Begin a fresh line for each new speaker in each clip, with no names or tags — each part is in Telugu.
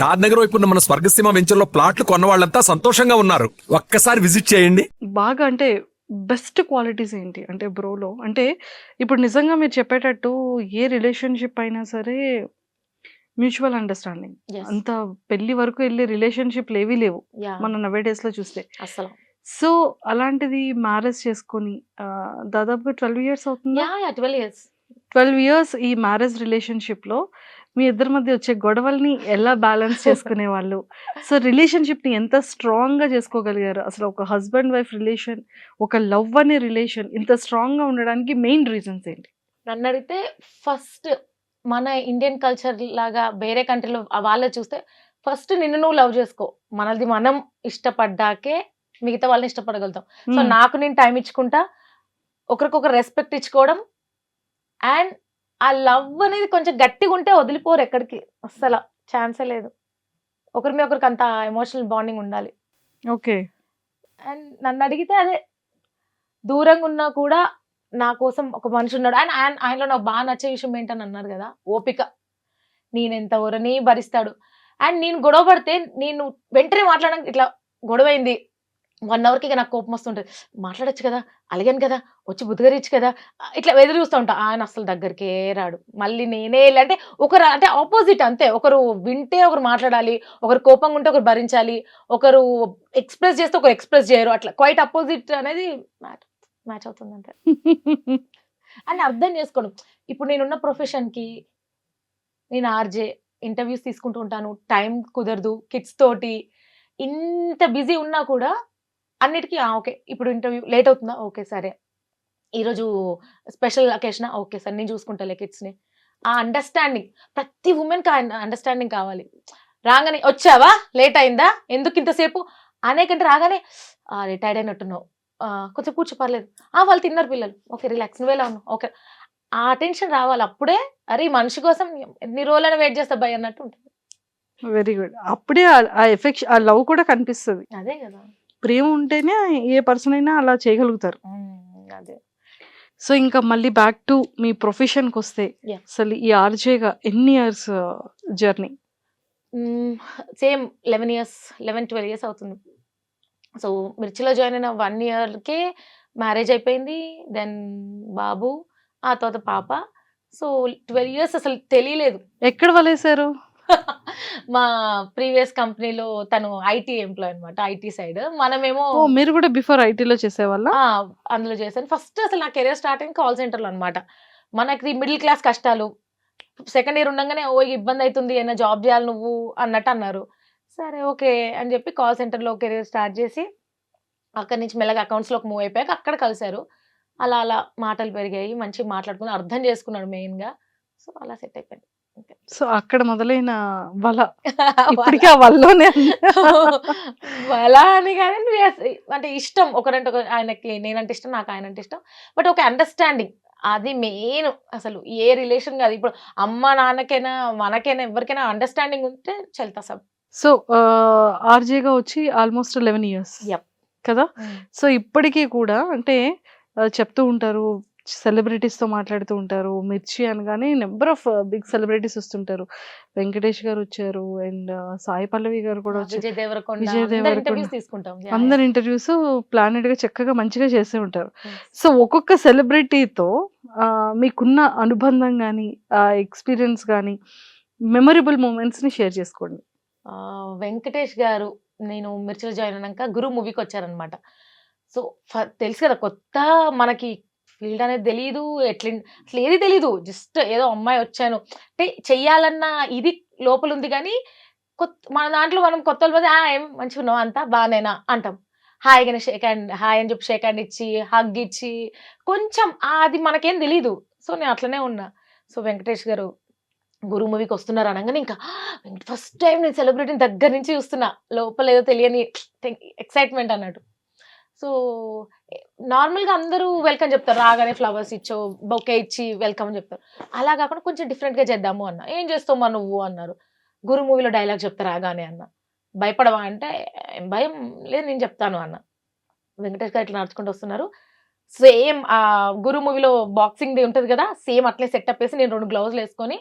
షాద్ నగర్ వైపు ఉన్న మన స్వర్గసీమ వెంచర్లో ప్లాట్లు కొన్న వాళ్ళంతా సంతోషంగా ఉన్నారు. ఒక్కసారి విజిట్ చేయండి.
బాగా అంటే బెస్ట్ క్వాలిటీస్ ఏంటి అంటే బ్రోలో? అంటే ఇప్పుడు నిజంగా మీరు చెప్పేటట్టు ఏ రిలేషన్‌షిప్ అయినా సరే మ్యూచువల్ అండర్‌స్టాండింగ్.
యెస్.
అంత పెళ్లి వరకు ఎళ్ళే రిలేషన్‌షిప్‌లేవీ లేవు.
యాహ్!
మన నౌ ఏ డేస్‌లో చూస్తే.
అస్సలు.
సో, అలాంటిది మ్యారేజ్ చేసుకొని దాదాపుగా 12 ఇయర్స్ అవుతుందా?
యాహ్! 12 ఇయర్స్.
12 ఇయర్స్ ఈ మ్యారేజ్ రిలేషన్‌షిప్‌లో మీ ఇద్దరి మధ్య వచ్చే గొడవల్ని ఎలా బ్యాలెన్స్ చేసుకునేవాళ్ళు? సో, రిలేషన్‌షిప్‌ని ఎంత స్ట్రాంగ్‌గా చేసుకోగలిగారు? అసలు ఒక హస్బాండ్ వైఫ్ రిలేషన్, ఒక లవ్ అనే రిలేషన్ ఇంత స్ట్రాంగ్‌గా ఉండడానికి మెయిన్ రీజన్స్ ఏంటి?
నన్నడిగితే ఫస్ట్ మన ఇండియన్ కల్చర్ లాగా వేరే కంట్రీలో వాళ్ళది చూస్తే ఫస్ట్ నిన్ను నువ్వు లవ్ చేసుకో. మనది మనం ఇష్టపడ్డాకే మిగతా వాళ్ళని ఇష్టపడగలుగుతాం. సో,
హ్మ్.
నాకు నేను టైమ్ ఇచ్చుకుంటా. ఒకరికొకరు రెస్పెక్ట్ ఇచ్చుకోవడం. అండ్ ఆ లవ్ అనేది కొంచెం గట్టిగుంటే వదిలిపోరు ఎక్కడికి. అస్సల ఛాన్సే లేదు. ఒకరి మీద ఒకరికి అంత ఎమోషనల్ బాండింగ్ ఉండాలి.
ఓకే.
అండ్ నన్నడిగితే అదే. దూరంగా ఉన్నా కూడా నా కోసం ఒక మనిషి ఉన్నాడు. అండ్ ఆయనలో నాకు బాగా నచ్చే విషయం ఏంటని అన్నారు గదా! ఓపిక. నేనెంత ఓరని భరిస్తాడు. అండ్ నేను గొడవ పడితే నేను వెంటనే మాట్లాడడానికి ఇట్లా గొడవైంది. 1 అవర్‌కి ఇక నాకు కోపం వస్తుంటది. మాట్లాడొచ్చు కదా! అలిగాను కదా! వచ్చి బుద్ధగరిచ్చు కదా! ఇట్లా ఎదురు చూస్తా ఉంటా. ఆయన అసలు దగ్గరికే రాడు. మళ్ళీ నేనే ఎళ్ళి అంటే ఒకరు అంటే ఆపోజిట్ అంతే. ఒకరు వింటే ఒకరు మాట్లాడాలి. ఒకరు కోపంగా ఉంటే ఒకరు భరించాలి. ఒకరు ఎక్స్‌ప్రెస్ చేస్తే ఒకరు ఎక్స్‌ప్రెస్ చేయరు. అట్లా క్వైట్ అపోజిట్ అనేది మ్యాచ్ అవుతుంది అంతే. అని అర్థం చేసుకోవడం. ఇప్పుడు నేనున్న ప్రొఫెషన్‌కి నేను ఆర్‌జే ఇంటర్‌వ్యూస్ తీసుకుంటూ ఉంటాను. టైం కుదరదు. కిడ్స్ తోటి ఇంత బిజీ ఉన్నా కూడా అన్నిటికి ఓకే. ఇప్పుడు ఇంటర్‌వ్యూ లేట్ అవుతుందా? ఓకే. సరే. ఈరోజు స్పెషల్ అకేషనా? ఓకే. సరే నేను చూసుకుంటాలే కిడ్స్‌ని. ఆ అండర్‌స్టాండింగ్ ప్రతి వుమెన్‌కి ఆ అండర్‌స్టాండింగ్ కావాలి. రాంగానే "వచ్చావా? లేట్ అయిందా? ఎందుకు ఇంతసేపు?" అనే కంటే రాగానే "రిటైర్డ్ అయినట్టున్నావు. కొంచెం కూర్చో పర్లేదు. వాళ్ళు తిన్నారు పిల్లలు. ఓకే. రిలాక్స్. నువ్వెలా ఉన్నావు? ఓకే." ఆ అటెన్షన్ రావాలి. అప్పుడే అరే! ఈ మనిషి కోసం ఎన్ని రోజులైనా వెయిట్ చేస్తా బై అన్నట్టు ఉంటుంది.
Very good. అప్పుడే ఆ ఆ లవ్ కూడా కనిపిస్తది.
అదే గదా!
ప్రేమ ఉంటేనే ఏ పర్సన్ అయినా అలా చేయగలుగుతారు.
అదే.
సో, ఇంకా మళ్ళీ బ్యాక్ టు మీ ప్రొఫెషన్‌కొస్తే
యాహ్!
అసలు ఈ ఆర్‌జేగా ఎన్ని ఇయర్స్ జర్నీ?
హ్మ్. సేమ్ 11 ఇయర్స్, 11, 12 ఇయర్స్ అవుతుంది. సో, మిర్చిలో జాయిన్ అయిన 1 ఇయర్‌కే మ్యారేజ్ అయిపోయింది. దెన్ బాబు, ఆ తర్వాత పాప. సో, 12 ఇయర్స్ అసలు తెలియలేదు.
ఎక్కడ వలేసారు?
మా ప్రీవియస్ కంపెనీలో తను ఐటీ ఎంప్లాయీ అన్నమాట. IT side. మనమేమో
ఓహ్! మీరు కూడా బిఫోర్ ఐటీలో చేసేవాళ్ళా?
ఆ! అందులో చేశాను. ఫస్ట్ అసలు నా కెరియర్ స్టార్టింగ్ కాల్ సెంటర్‌లో అన్నమాట. మనకి మిడిల్ క్లాస్ కష్టాలు. సెకండ్ ఇయర్ ఉండంగానే ఇబ్బందయితుంది. ఏమైనా జాబ్ జేయాలి నువ్వు అన్నట్టు అన్నారు. సరే ఓకే. అని జెప్పి కాల్ సెంటర్‌లో కెరియర్ స్టార్ట్ జేసి, అక్కడి నుంచి మెల్లగా అకౌంట్స్‌లోకి మూవ్ అయిపోయాక అక్కడ కలిసారు. అలా అలా మాటలు పెరిగాయి. మంచిగా మాట్లాడుకుని అర్థం చేసుకున్నాడు మెయిన్‌గా. సో, అలా సెట్ అయిపోయింది. అంతే.
సో, అక్కడ మొదలైన వల.
వాళ్ళ
ఇప్పటికి ఆ వలలోనే
వల అని కాదండి. అంటే ఇష్టం. ఒకరంటే ఆయనకి నేనంటే ఇష్టం. నాకు ఆయనంటే ఇష్టం. బట్ ఒక అండర్‌స్టాండింగ్. అది మెయిన్ అసలు. ఏ రిలేషన్ కాదు. ఇప్పుడు అమ్మ, నాన్నకైనా, మనకైనా ఎవరికైనా అండర్‌స్టాండింగ్ ఉంటే చల్తా సబ్.
సో, ఆర్‌జేగా వచ్చి ఆల్‌మోస్ట్ 11 ఇయర్స్
యప్.
కదా!
హ్మ్.
సో, ఇప్పటికి కూడా అంటే చెప్తూ ఉంటారు. సెలబ్రిటీస్‌తో మాట్లాడుతూ ఉంటారు. 'మిర్చి' అనగానే నంబర్ ఆఫ్ బిగ్ సెలబ్రిటీస్ వస్తుంటారు. వెంకటేష్ గారొచ్చారు. అండ్ సాయి పల్లవి గారు కూడా వచ్చారు.
విజయ్ దేవరకొండ
విజయ్
అందరి
దేవరకొండ.
ఇంటర్‌వ్యూస్ తీసుకుంటాం. యాహ్! యాహ్!
అందరి ఇంటర్‌వ్యూస్ ప్లానెడ్‌గా చక్కగా మంచిగా చేసే ఉంటారు.
యెస్.
సో, ఒక్కొక్క సెలబ్రిటీతో మీకున్న అనుబంధం గాని, ఎక్స్‌పీరియన్స్ గాని, మెమరబుల్ మొమెంట్స్‌ని షేర్ చేసుకోండి.
వెంకటేష్ గారు నేను మిర్చిలో జాయిన్ అయినాక 'గురు' మూవీకొచ్చారనమాట. సో, తెలుసు కదా! కొత్త మనకి ఫీల్డ్ అనేది తెలీదు. అసలు ఏది తెలీదు. జస్ట్ ఏదో అమ్మాయి వచ్చాను. అంటే చెయ్యాలన్న ఇది లోపలుంది గానీ, మన దాంట్లో మనం కొత్తోళ్ళ పోతే ఏం మంచిగున్నావా? అంతా బానేనా? అంటాం. హాయిగానే షేక్ హ్యాండ్ హాయ్ అని చెప్పి షేక్ హ్యాండ్ ఇచ్చి, హగ్ ఇచ్చి కొంచెం అది మనకేం తెలీదు. సో, నేను అట్లనే ఉన్నా. సో, వెంకటేష్ గారు 'గురు' మూవీకొస్తున్నారు అనంగానే ఇంకా ఫస్ట్ టైమ్ నేను సెలబ్రిటీని దగ్గర నుంచి చూస్తున్నా. లోపల ఏదో తెలియని ఎక్సైట్‌మెంట్ అన్నట్టు. సో, నార్మల్‌గా అందరూ వెల్కమ్ చెప్తారు. రాగానే ఫ్లవర్స్ ఇచ్చో, బొకే ఇచ్చి వెల్కమ్ అని చెప్తారు. అలా కాకుండా కొంచెం డిఫరెంట్‌గా చేద్దాము అన్నా. "ఏం చేస్తావమ్మా నువ్వు?" అన్నారు. 'గురు' మూవీలో డైలాగ్ చెప్తా రాగానే అన్నా. "భయపడవా?" అంటే, "ఏం భయం లేదు నేను చెప్తాను" అన్నా. వెంకటేష్ గారు ఇట్లా నడుచుకుంటూ వస్తున్నారు. సేమ్ 'గురు' మూవీలో బాక్సింగ్‌ది ఉంటది కదా! సేమ్ అట్లే సెటప్ ఏసి నేను 2 గ్లౌజులేసుకొని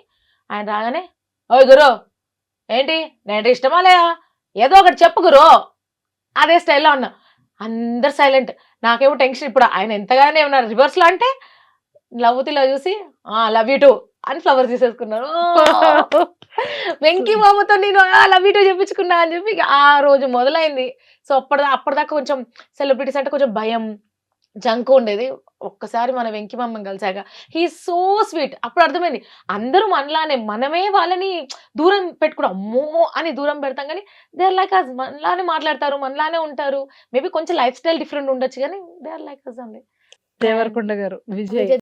ఆయన రాగానే, "ఓయ్ గురు! ఏంటి నేను ఇష్టమా లేదా, ఏదో ఒకటి చెప్పుకురో, అదే స్టైల్లో ఉన్నా. అందరు సైలెంట్. నాకేమో టెన్షన్. ఇప్పుడు ఆయన ఎంతగానే ఉన్నారు రివర్స్ లో అంటే లవ్వుతిలో చూసి లవ్ యూ టూ అని ఫ్లవర్స్ తీసేసుకున్నారు. వెంకీ మామతో నేను లవ్ యూ టూ చెప్పించుకున్నా అని చెప్పి ఇక ఆ రోజు మొదలైంది. సో అప్పటిదాకా కొంచెం సెలబ్రిటీస్ అంటే కొంచెం భయం, జంకు ఉండేది. ఒక్కసారి మన వెంకీ మామని కలిసాక హీ సో స్వీట్. అప్పుడు అర్థమైంది అందరూ మనలానే, మనమే వాళ్ళని దూరం పెట్టుకున్నాం. అమ్మో అని దూరం పెడతాం కానీ దే ఆర్ లైక్ అస్, మనలానే మాట్లాడతారు, మనలానే ఉంటారు. మేబీ కొంచెం లైఫ్ స్టైల్ డిఫరెంట్ ఉండొచ్చు కానీ they are like us only.
Devarakonda గారు, విజయ్.